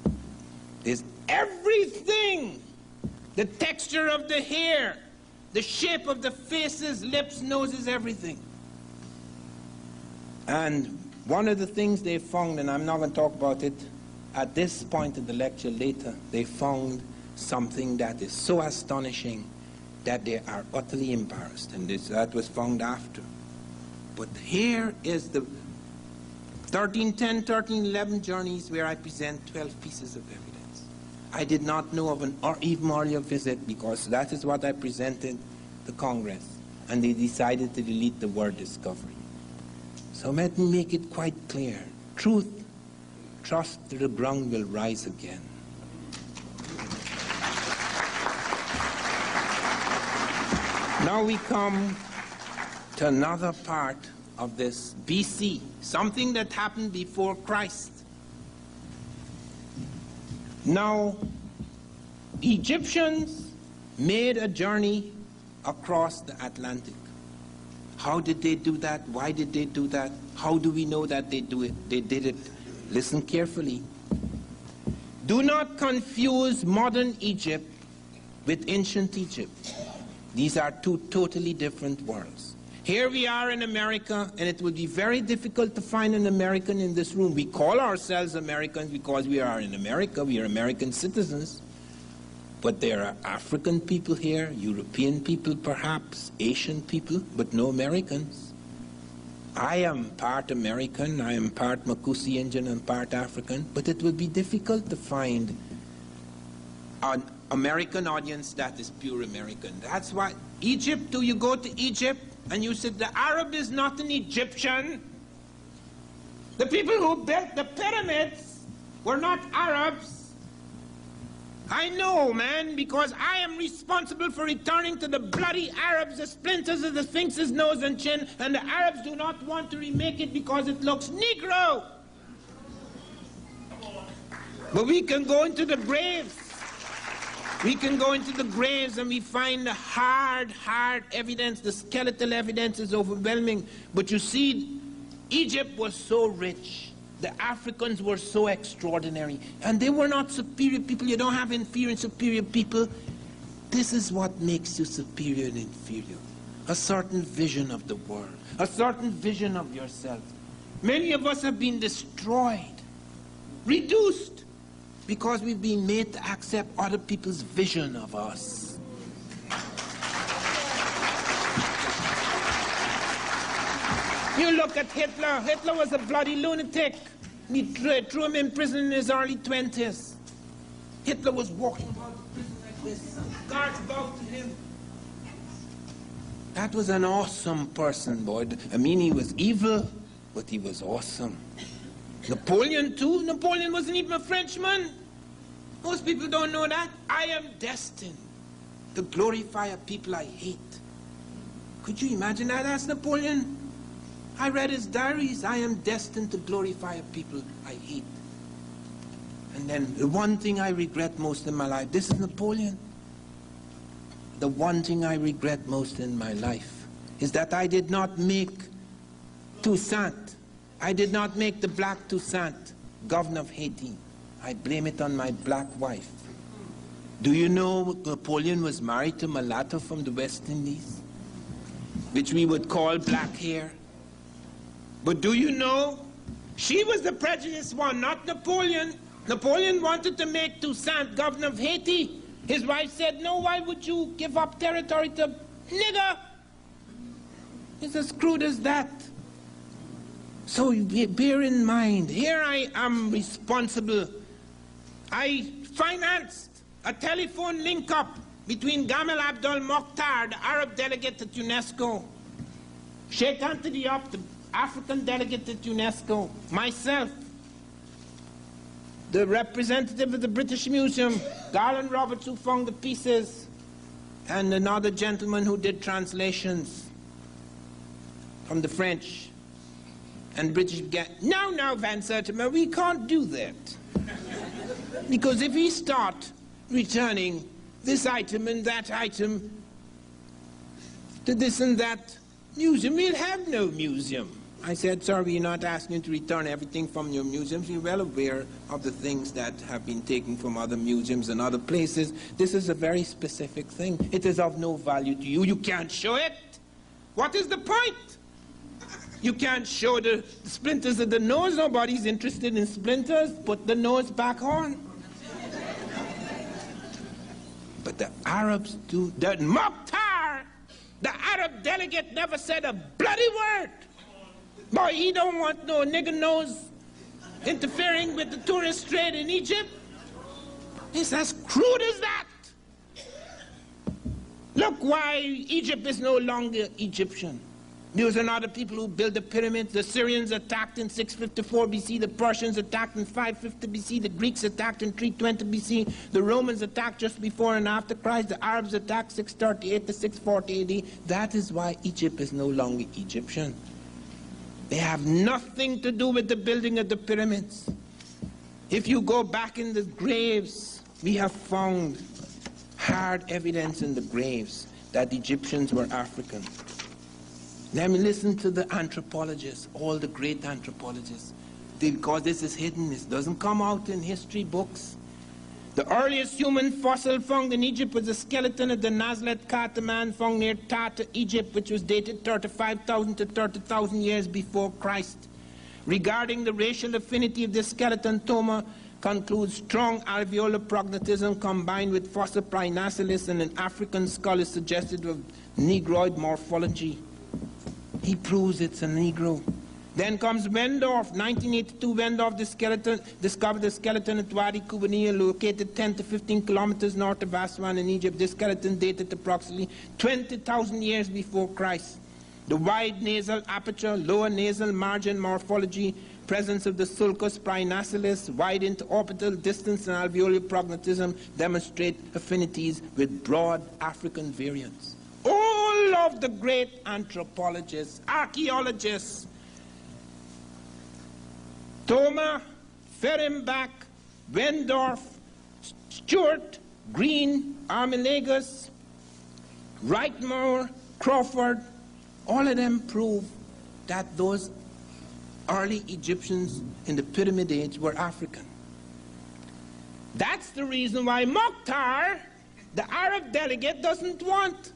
There's everything. The texture of the hair, the shape of the faces, lips, noses, everything. And one of the things they found, and I'm not going to talk about it at this point in the lecture later, they found something that is so astonishing that they are utterly embarrassed. And that was found after. But here is the 1310, 1311 journeys where I present 12 pieces of evidence. I did not know of an even earlier visit because that is what I presented to Congress. and they decided to delete the word discovery. So let me make it quite clear. Truth, trust that the ground will rise again. Now we come to another part of this BC, something that happened before Christ. Now, Egyptians made a journey across the Atlantic. How did they do that? Why did they do that? How do we know that they did it? Listen carefully. Do not confuse modern Egypt with ancient Egypt. These are two totally different worlds. Here we are in America, and it will be very difficult to find an American in this room. We call ourselves Americans because we are in America. We are American citizens. But there are African people here, European people perhaps, Asian people, but no Americans. I am part American, I am part Makusi Indian and part African, but it will be difficult to find an American audience that is pure American. That's why Egypt, do you go to Egypt and you said the Arab is not an Egyptian? The people who built the pyramids were not Arabs. I know, man, because I am responsible for returning to the bloody Arabs the splinters of the Sphinx's nose and chin, and the Arabs do not want to remake it because it looks Negro. But we can go into the graves. We can go into the graves and we find the hard evidence. The skeletal evidence is overwhelming. But you see, Egypt was so rich. The Africans were so extraordinary. And they were not superior people. You don't have inferior and superior people. This is what makes you superior and inferior. A certain vision of the world. A certain vision of yourself. Many of us have been destroyed, reduced, because we've been made to accept other people's vision of us. You look at Hitler. Hitler was a bloody lunatic. We threw him in prison in his early 20s. Hitler was walking about the prison like this. Guards bowed to him. That was an awesome person, boy. I mean, he was evil, but he was awesome. Napoleon, too. Napoleon wasn't even a Frenchman. Most people don't know that. I am destined to glorify a people I hate. Could you imagine that? That's Napoleon. I read his diaries. I am destined to glorify a people I hate. And then the one thing I regret most in my life, this is Napoleon. The one thing I regret most in my life is that I did not make Toussaint. I did not make the black Toussaint governor of Haiti. I blame it on my black wife. Do you know Napoleon was married to mulatto from the West Indies, which we would call black hair? But do you know, she was the prejudiced one, not Napoleon. Napoleon wanted to make Toussaint governor of Haiti. His wife said, no, why would you give up territory to nigger? It's as crude as that. So bear in mind, here I am responsible. I financed a telephone link-up between Gamal Abdel Mokhtar, the Arab delegate at UNESCO, Sheikh Anthony Diop, the African delegate at UNESCO, myself, the representative of the British Museum, Garland Roberts, who found the pieces, and another gentleman who did translations from the French. And British began, no, Van Sertima, we can't do that. Because if we start returning this item and that item to this and that museum, we'll have no museum. I said, sir, we're not asking you to return everything from your museums. We're well aware of the things that have been taken from other museums and other places. This is a very specific thing. It is of no value to you. You can't show it. What is the point? You can't show the splinters of the nose. Nobody's interested in splinters. Put the nose back on. But the Arabs do. The Mokhtar, the Arab delegate, never said a bloody word. Boy, he don't want no nigger nose interfering with the tourist trade in Egypt. It's as crude as that. Look why Egypt is no longer Egyptian. These are not the people who built the pyramids. The Syrians attacked in 654 BC. The Persians attacked in 550 BC. The Greeks attacked in 320 BC. The Romans attacked just before and after Christ. The Arabs attacked 638 to 640 AD. That is why Egypt is no longer Egyptian. They have nothing to do with the building of the pyramids. If you go back in the graves, we have found hard evidence in the graves that the Egyptians were African. Let me listen to the anthropologists, all the great anthropologists, because this is hidden. This doesn't come out in history books. The earliest human fossil found in Egypt was the skeleton of the Nazlet Kata man found near Tata, Egypt, which was dated 35,000 to 30,000 years before Christ. Regarding the racial affinity of this skeleton, Thoma concludes strong alveolar prognatism combined with fossil Prinacilis and an African skull is suggestive of Negroid morphology. He proves it's a Negro. Then comes Wendorf, 1982. Wendorf discovered the skeleton at Wadi Kubaniya, located 10 to 15 kilometers north of Aswan in Egypt. This skeleton dated approximately 20,000 years before Christ. The wide nasal aperture, lower nasal margin morphology, presence of the sulcus prinacilis, wide interorbital distance and alveolar prognatism demonstrate affinities with broad African variants. All of the great anthropologists, archaeologists, Thoma, Fehrenbach, Wendorf, Stewart, Green, Armilagus, Wrightmore, Crawford, all of them prove that those early Egyptians in the Pyramid Age were African. That's the reason why Mokhtar, the Arab delegate, doesn't want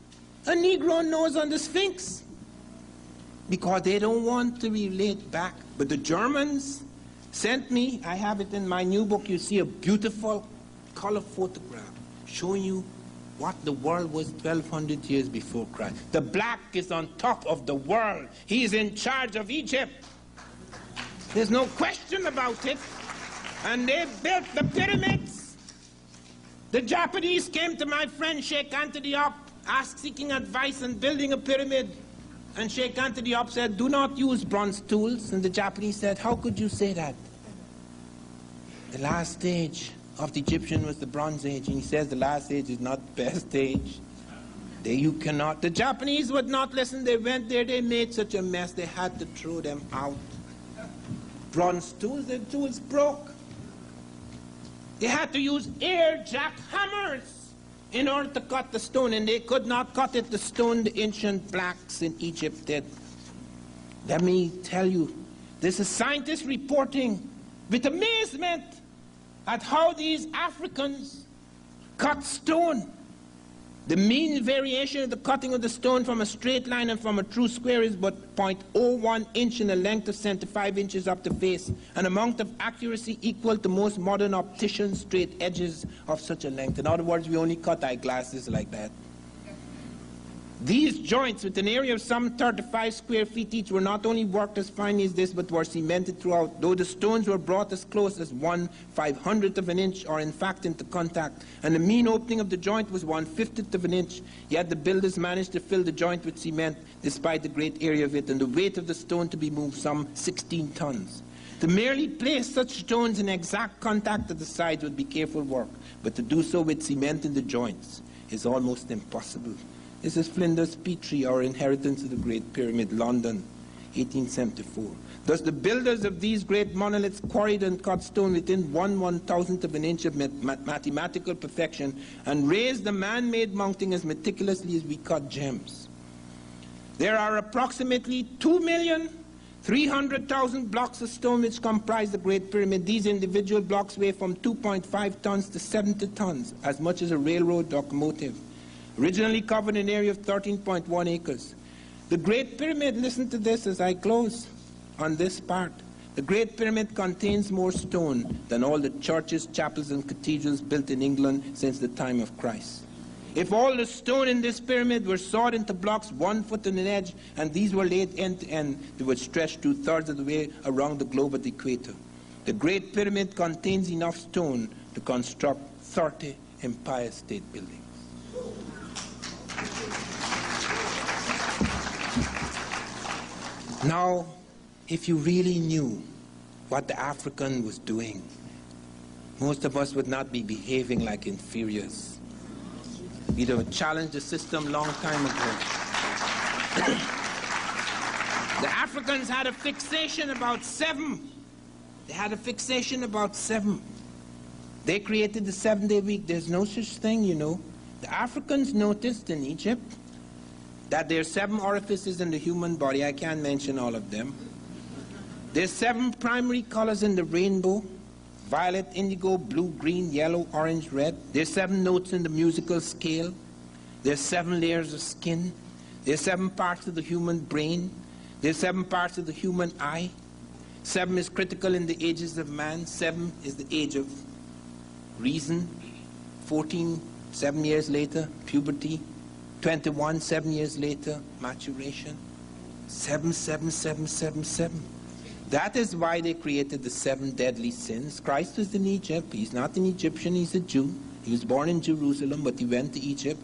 a Negro nose on the Sphinx, because they don't want to relate back. But the Germans sent me, I have it in my new book, you see a beautiful color photograph showing you what the world was 1,200 years before Christ. The black is on top of the world. He's in charge of Egypt. There's no question about it. And they built the pyramids. The Japanese came to my friend Sheikh Anta Diop, seeking advice on building a pyramid. And Sheikh Anta Diop said, do not use bronze tools. And the Japanese said, how could you say that? The last stage of the Egyptian was the Bronze Age. And he says the last age is not the best age. You cannot. The Japanese would not listen. They went there, they made such a mess, they had to throw them out. Bronze tools, the tools broke. They had to use air jack hammers in order to cut the stone, and they could not cut it, the stone the ancient blacks in Egypt did. Let me tell you, this is scientists reporting with amazement at how these Africans cut stone. The mean variation of the cutting of the stone from a straight line and from a true square is but 0.01 inch in a length of 75 inches up the face, an amount of accuracy equal to most modern opticians' straight edges of such a length. In other words, we only cut eyeglasses like that. These joints, with an area of some 35 square feet each, were not only worked as finely as this, but were cemented throughout, though the stones were brought as close as 1/500th of an inch, or in fact into contact, and the mean opening of the joint was 1/50th of an inch, yet the builders managed to fill the joint with cement, despite the great area of it, and the weight of the stone to be moved some 16 tons. To merely place such stones in exact contact at the sides would be careful work, but to do so with cement in the joints is almost impossible. This is Flinders Petrie, Our Inheritance of the Great Pyramid, London, 1874. Thus the builders of these great monoliths quarried and cut stone within 1/1000th of an inch of mathematical perfection, and raised the man-made mounting as meticulously as we cut gems. There are approximately 2,300,000 blocks of stone which comprise the Great Pyramid. These individual blocks weigh from 2.5 tons to 70 tons, as much as a railroad locomotive. Originally covered an area of 13.1 acres. The Great Pyramid, listen to this as I close on this part. The Great Pyramid contains more stone than all the churches, chapels, and cathedrals built in England since the time of Christ. If all the stone in this pyramid were sawed into blocks 1 foot on an edge, and these were laid end to end, they would stretch 2/3 of the way around the globe at the equator. The Great Pyramid contains enough stone to construct 30 Empire State Buildings. Now, if you really knew what the African was doing, most of us would not be behaving like inferiors. We'd have challenged the system long time ago. The Africans had a fixation about 7. They had a fixation about 7. They created the 7-day week. There's no such thing, you know. The Africans noticed in Egypt that there are 7 orifices in the human body. I can't mention all of them. There's 7 primary colors in the rainbow: violet, indigo, blue, green, yellow, orange, red. There's 7 notes in the musical scale. There's 7 layers of skin. There's 7 parts of the human brain. There's 7 parts of the human eye. 7 is critical in the ages of man. 7 is the age of reason. 14, 7 years later, puberty. 21, 7 years later, maturation. 7, 7, 7, 7, 7. That is why they created the 7 deadly sins. Christ was in Egypt. He's not an Egyptian, he's a Jew. He was born in Jerusalem, but he went to Egypt.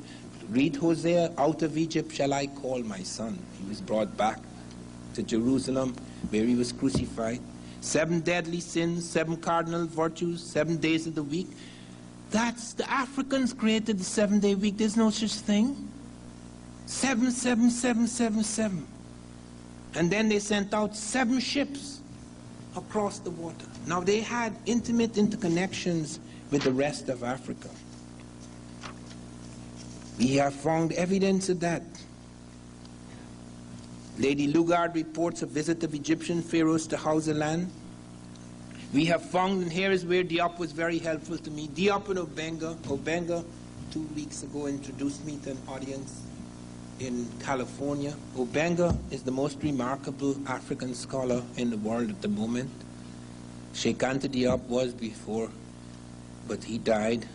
Read Hosea, out of Egypt shall I call my son. He was brought back to Jerusalem, where he was crucified. 7 deadly sins, 7 cardinal virtues, 7 days of the week. That's, the Africans created the 7-day week. There's no such thing. 7, 7, 7, 7, 7. And then they sent out 7 ships across the water. Now they had intimate interconnections with the rest of Africa. We have found evidence of that. Lady Lugard reports a visit of Egyptian pharaohs to Hausaland. We have found, and here is where Diop was very helpful to me. Diop and Obenga. Obenga 2 weeks ago introduced me to an audience in California. Obenga is the most remarkable African scholar in the world at the moment. Sheikh Anta Diop was before, but he died.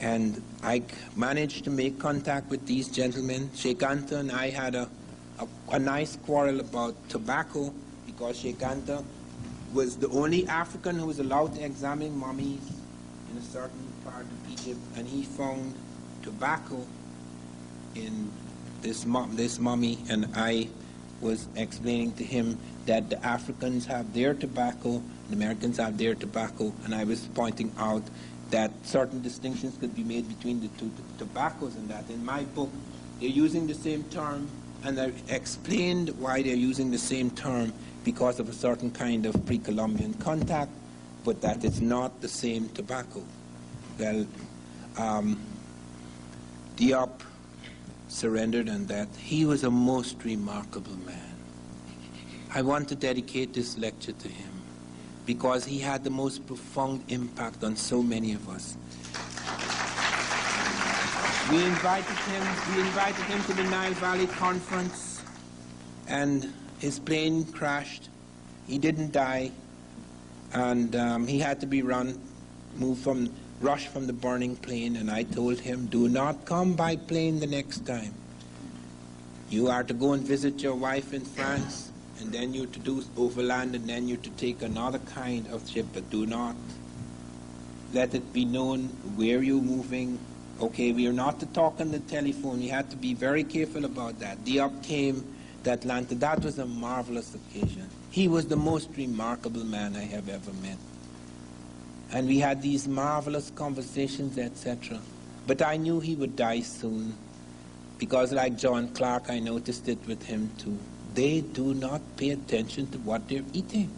And I managed to make contact with these gentlemen. Sheikh Anta and I had a nice quarrel about tobacco, because Sheikh Anta was the only African who was allowed to examine mummies in a certain part of Egypt, and he found tobacco in this mummy, and I was explaining to him that the Africans have their tobacco, the Americans have their tobacco, and I was pointing out that certain distinctions could be made between the two tobaccos, and that in my book they're using the same term, and I explained why they're using the same term, because of a certain kind of pre-Columbian contact, but that it's not the same tobacco. Well, Diop surrendered, and that he was a most remarkable man. I want to dedicate this lecture to him because he had the most profound impact on so many of us. We invited him to the Nile Valley Conference, and his plane crashed. He didn't die, and he had to be rushed from the burning plane, and I told him, do not come by plane the next time. You are to go and visit your wife in France, and then you're to do overland, and then you're to take another kind of ship, but do not let it be known where you're moving. Okay, we are not to talk on the telephone. You had to be very careful about that. Diop came to Atlanta. That was a marvelous occasion. He was the most remarkable man I have ever met. And we had these marvelous conversations, etc. But I knew he would die soon, because like John Clark, I noticed it with him too. They do not pay attention to what they're eating.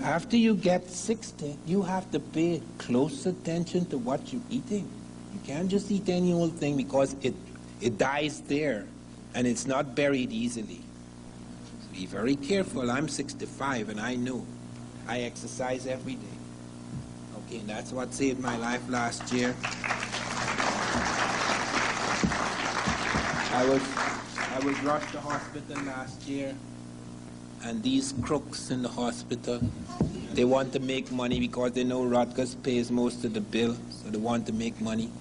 After you get 60, you have to pay close attention to what you're eating. You can't just eat any old thing, because it dies there, and it's not buried easily. So be very careful. I'm 65, and I know. I exercise every day. Okay, and that's what saved my life last year. I was rushed to hospital last year, and these crooks in the hospital, they want to make money because they know Rutgers pays most of the bill, so they want to make money.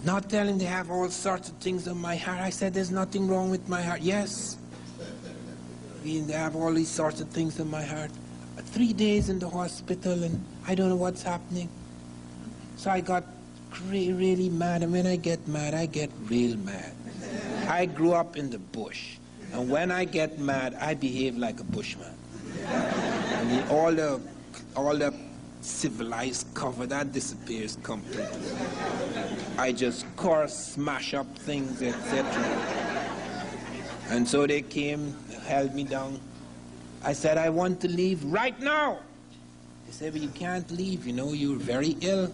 Not telling they have all sorts of things on my heart. I said, there's nothing wrong with my heart. Yes, they have all these sorts of things on my heart. 3 days in the hospital, and I don't know what's happening. So I got really mad, and when I get mad, I get real mad. I grew up in the bush. And when I get mad, I behave like a bushman. I mean, all the civilized cover, that disappears completely. I just curse, smash up things, etc. And so they came, held me down. I said, I want to leave right now. They said, but you can't leave, you know, you're very ill.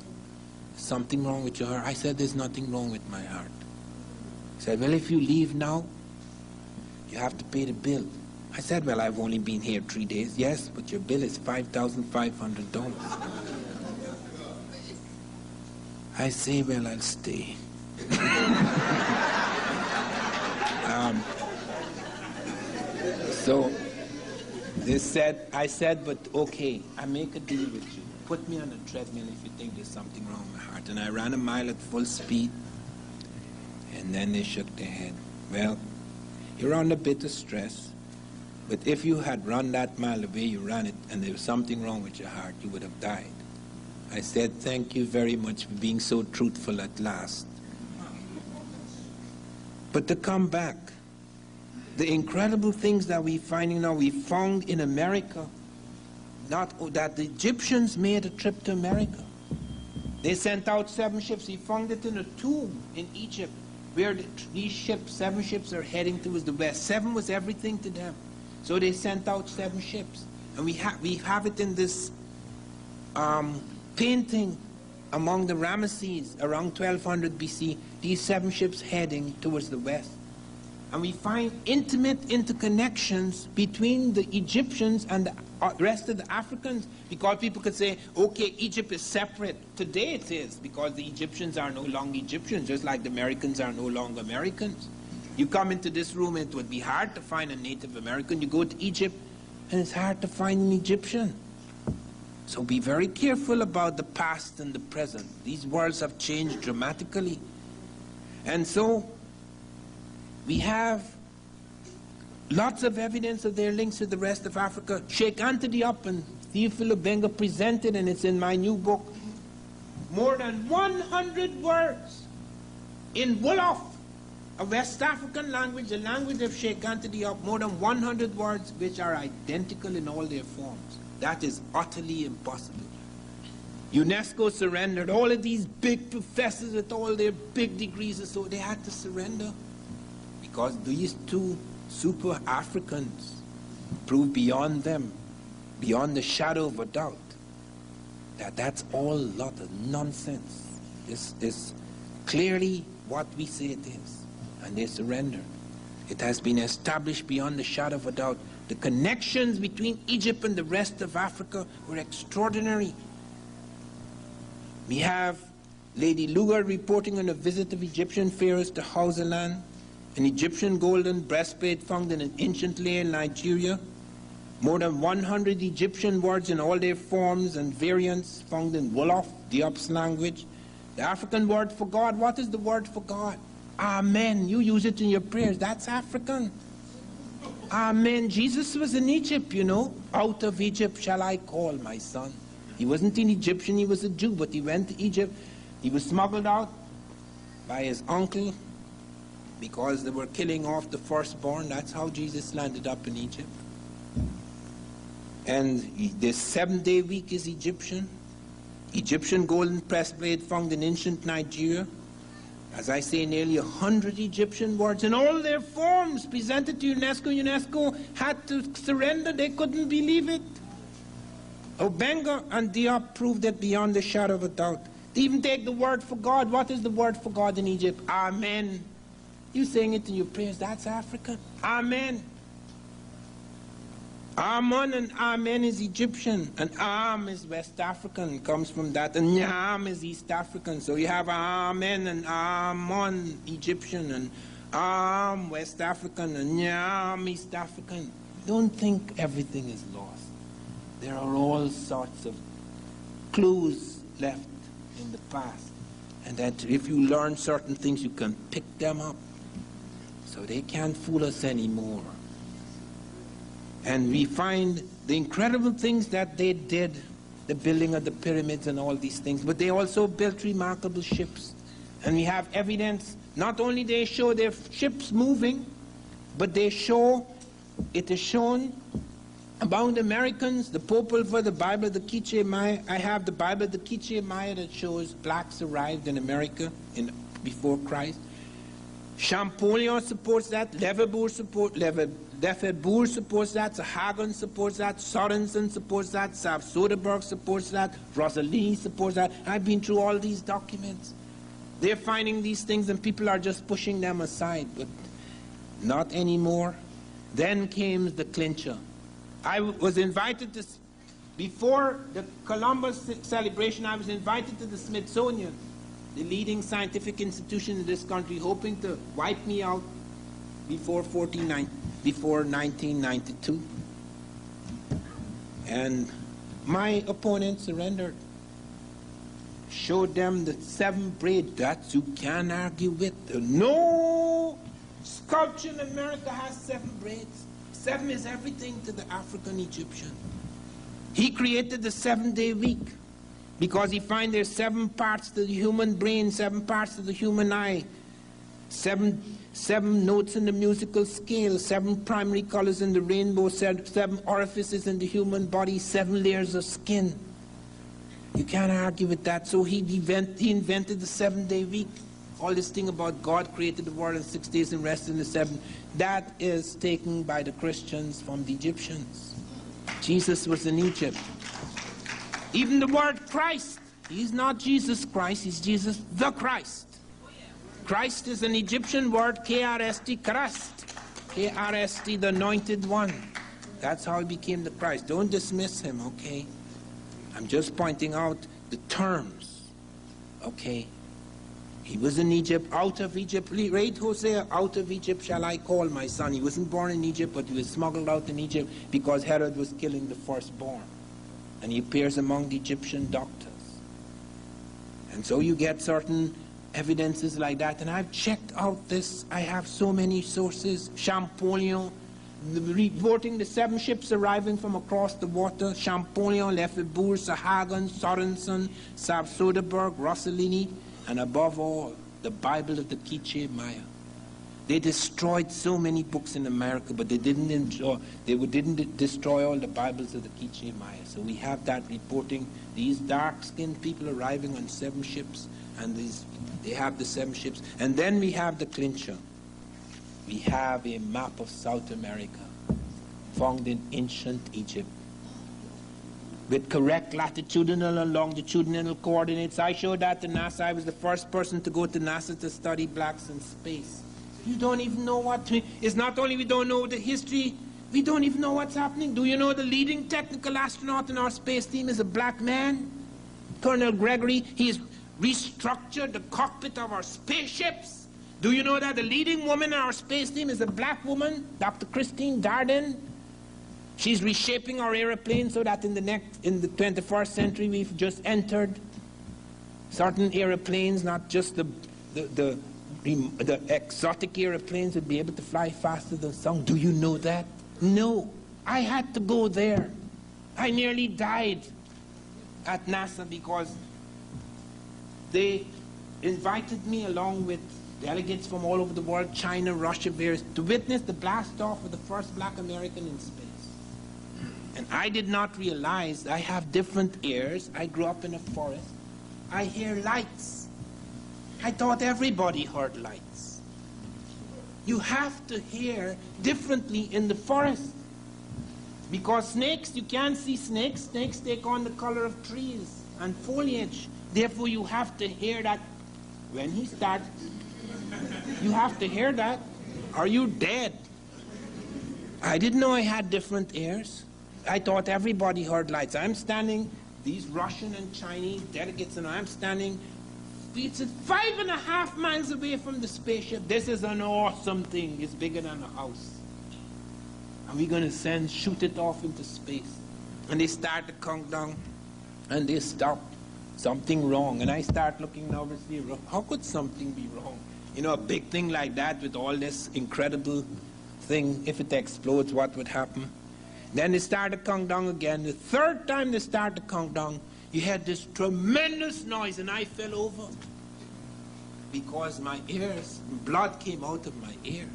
Something wrong with your heart. I said, there's nothing wrong with my heart. He said, well, if you leave now, you have to pay the bill. I said, well, I've only been here 3 days. Yes, but your bill is $5,500. I say, well, I'll stay. So they said, I said, but okay, I make a deal with you. Put me on a treadmill if you think there's something wrong with my heart. And I ran a mile at full speed. And then they shook their head. Well, you're under a bit of stress. But if you had run that mile the way you ran it, and there was something wrong with your heart, you would have died. I said, thank you very much for being so truthful at last. But to come back, the incredible things that we're finding now, we found in America, that the Egyptians made a trip to America. They sent out 7 ships. We found it in a tomb in Egypt, where these ships, 7 ships, are heading towards the west. 7 was everything to them. So they sent out 7 ships. And we have it in this painting among the Ramesses around 1200 BC, these 7 ships heading towards the west. And we find intimate interconnections between the Egyptians and the rest of the Africans, because people could say, okay, Egypt is separate. Today it is, because the Egyptians are no longer Egyptians, just like the Americans are no longer Americans. You come into this room, it would be hard to find a Native American. You go to Egypt, and it's hard to find an Egyptian. So be very careful about the past and the present. These worlds have changed dramatically. And so we have lots of evidence of their links to the rest of Africa. Sheikh Anta Diop and Theophilo Benga presented, and it's in my new book, more than 100 words in Wolof, a West African language, the language of Sheikh Anta Diop, more than 100 words which are identical in all their forms. That is utterly impossible. UNESCO surrendered. All of these big professors with all their big degrees and so, they had to surrender because these 2 super Africans proved beyond them, beyond the shadow of a doubt, that that's all a lot of nonsense. This is clearly what we say it is, and they surrendered. It has been established beyond the shadow of a doubt. The connections between Egypt and the rest of Africa were extraordinary. We have Lady Lugar reporting on a visit of Egyptian pharaohs to Hausaland, an Egyptian golden breastplate found in an ancient layer in Nigeria, more than 100 Egyptian words in all their forms and variants found in Wolof, Diop's language. The African word for God, what is the word for God? Amen. You use it in your prayers. That's African. Amen. Jesus was in Egypt, you know. Out of Egypt shall I call my son. He wasn't an Egyptian, he was a Jew, but he went to Egypt. He was smuggled out by his uncle because they were killing off the firstborn. That's how Jesus landed up in Egypt. And the 7-day week is Egyptian. Egyptian golden breastplate found in ancient Nigeria. As I say, nearly 100 Egyptian words in all their forms presented to UNESCO. UNESCO had to surrender. They couldn't believe it. Obenga and Diop proved it beyond the shadow of a doubt. They even take the word for God. What is the word for God in Egypt? Amen. You saying it in your prayers, that's African. Amen. Amen and Amen is Egyptian, and Am is West African, comes from that, and Nyam is East African. So you have Amen and Amon Egyptian, and Am West African, and Nyam East African. Don't think everything is lost. There are all sorts of clues left in the past, and that if you learn certain things, you can pick them up. So they can't fool us anymore. And we find the incredible things that they did, the building of the pyramids and all these things, but they also built remarkable ships. And we have evidence, not only they show their ships moving, But they show, it is shown about Americans, the Popol Vuh, the Bible, the Quiche Maya. I have the Bible, the Quiche Maya, that shows blacks arrived in America before Christ. Champollion supports that, Lefebvre supports that, Sahagan supports that, Sorensen supports that, Sav Soderbergh supports that, Rosalie supports that. I've been through all these documents. They're finding these things and people are just pushing them aside, but not anymore. Then came the clincher. I was invited to, before the Columbus celebration, I was invited to the Smithsonian, the leading scientific institution in this country, hoping to wipe me out before 1992. And my opponent surrendered. Showed them the 7 braids that you can't argue with. No sculpture in America has 7 braids. 7 is everything to the African Egyptian. He created the 7-day week because he finds there's 7 parts to the human brain, 7 parts to the human eye, 7 notes in the musical scale, 7 primary colors in the rainbow, 7 orifices in the human body, 7 layers of skin. You can't argue with that. So he invented the 7-day week. All this thing about God created the world in 6 days and rested in the 7th, that is taken by the Christians from the Egyptians. Jesus was in Egypt. Even the word Christ, he's not Jesus Christ, he's Jesus the Christ. Christ is an Egyptian word, K-R-S-T, Christ. K-R-S-T, the anointed one. That's how he became the Christ. Don't dismiss him, okay? I'm just pointing out the terms, okay? He was in Egypt, out of Egypt. Read Hosea, out of Egypt shall I call my son. He wasn't born in Egypt, but he was smuggled out in Egypt because Herod was killing the firstborn. And he appears among the Egyptian doctors. And so you get certain evidences like that. And I've checked out this. I have so many sources. Champollion, reporting the 7 ships arriving from across the water. Champollion, Lefebvre, Sahagan, Sorensen, Sav Soderbergh, Rossellini, and above all, the Bible of the Quiche Maya. They destroyed so many books in America, but they didn't destroy all the Bibles of the Quiche Maya. So we have that reporting these dark-skinned people arriving on 7 ships, and they have the 7 ships. And then we have the clincher. We have a map of South America found in ancient Egypt with correct latitudinal and longitudinal coordinates. I showed that to NASA. I was the first person to go to NASA to study blacks in space. You don't even know what to... It's not only we don't know the history, we don't even know what's happening. Do you know the leading technical astronaut in our space team is a black man? Colonel Gregory. He's restructured the cockpit of our spaceships. Do you know that the leading woman in our space team is a black woman, Dr. Christine Darden? She's reshaping our airplane so that in the 21st century we've just entered. Certain airplanes, not just the exotic airplanes, would be able to fly faster than sound. Do you know that? No. I had to go there. I nearly died at NASA because they invited me along with delegates from all over the world, China, Russia, various, to witness the blast-off of the first black American in space. And I did not realize I have different ears. I grew up in a forest. I hear lights. I thought everybody heard lights. You have to hear differently in the forest. Because snakes, you can't see snakes. Snakes take on the color of trees and foliage. Therefore, you have to hear that when he starts. You have to hear that. Are you dead? I didn't know I had different ears. I thought everybody heard lights. I'm standing, these Russian and Chinese delegates, and I'm standing, it's 5.5 miles away from the spaceship. This is an awesome thing. It's bigger than a house. And we're going to shoot it off into space. And they start the countdown, and they stop. Something wrong. And I start looking nervously. How could something be wrong? You know, a big thing like that with all this incredible thing, if it explodes, what would happen? Then they start the countdown again. The 3rd time they start the countdown, you had this tremendous noise, and I fell over because my ears, blood came out of my ears.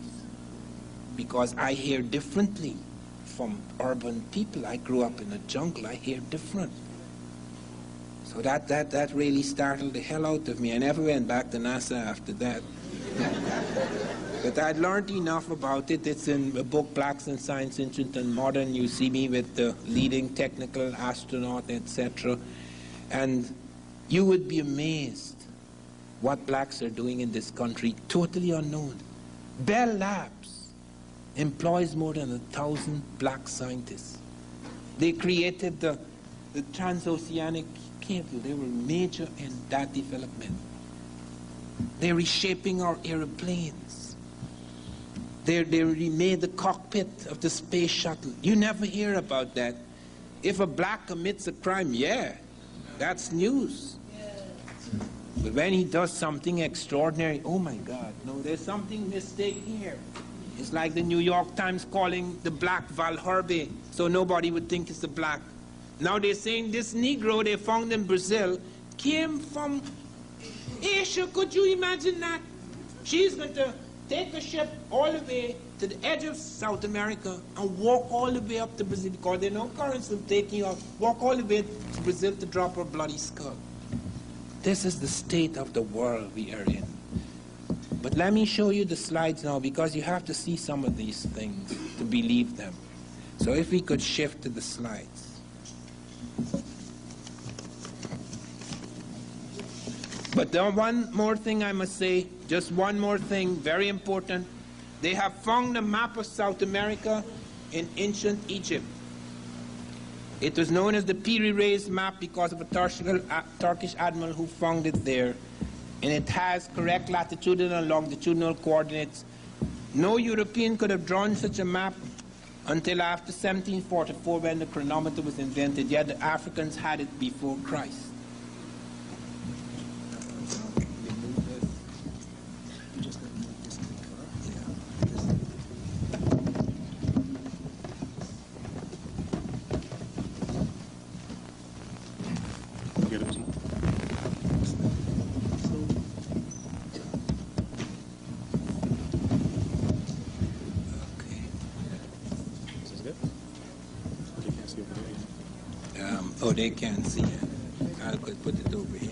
because I hear differently from urban people. I grew up in a jungle. I hear different. So that really startled the hell out of me. I never went back to NASA after that. But I'd learned enough about it. It's in the book Blacks in Science, Ancient and Modern. You see me with the leading technical astronaut, etc. And you would be amazed what blacks are doing in this country, totally unknown. Bell Labs employs more than 1,000 black scientists. They created the transoceanic cable. They were major in that development. They're reshaping our airplanes. They remade the cockpit of the space shuttle. You never hear about that. If a black commits a crime, yeah, that's news. But when he does something extraordinary, oh my God, no, there's something mistaken here. It's like the New York Times calling the black Val Herbe, so nobody would think it's a black. Now they're saying this Negro they found in Brazil came from Asia. Could you imagine that? She's going to take a ship all the way to the edge of South America and walk all the way up to Brazil, because there are no currents of taking off, walk all the way to Brazil to drop her bloody skull. This is the state of the world we are in. But let me show you the slides now, because you have to see some of these things to believe them. So if we could shift to the slides. But then one more thing I must say, just one more thing, very important. They have found a map of South America in ancient Egypt. It was known as the Piri-Reis map because of a Turkish admiral who found it there. And it has correct latitudinal and longitudinal coordinates. No European could have drawn such a map until after 1744, when the chronometer was invented, yet the Africans had it before Christ. Oh, they can't see it. I could put it over here.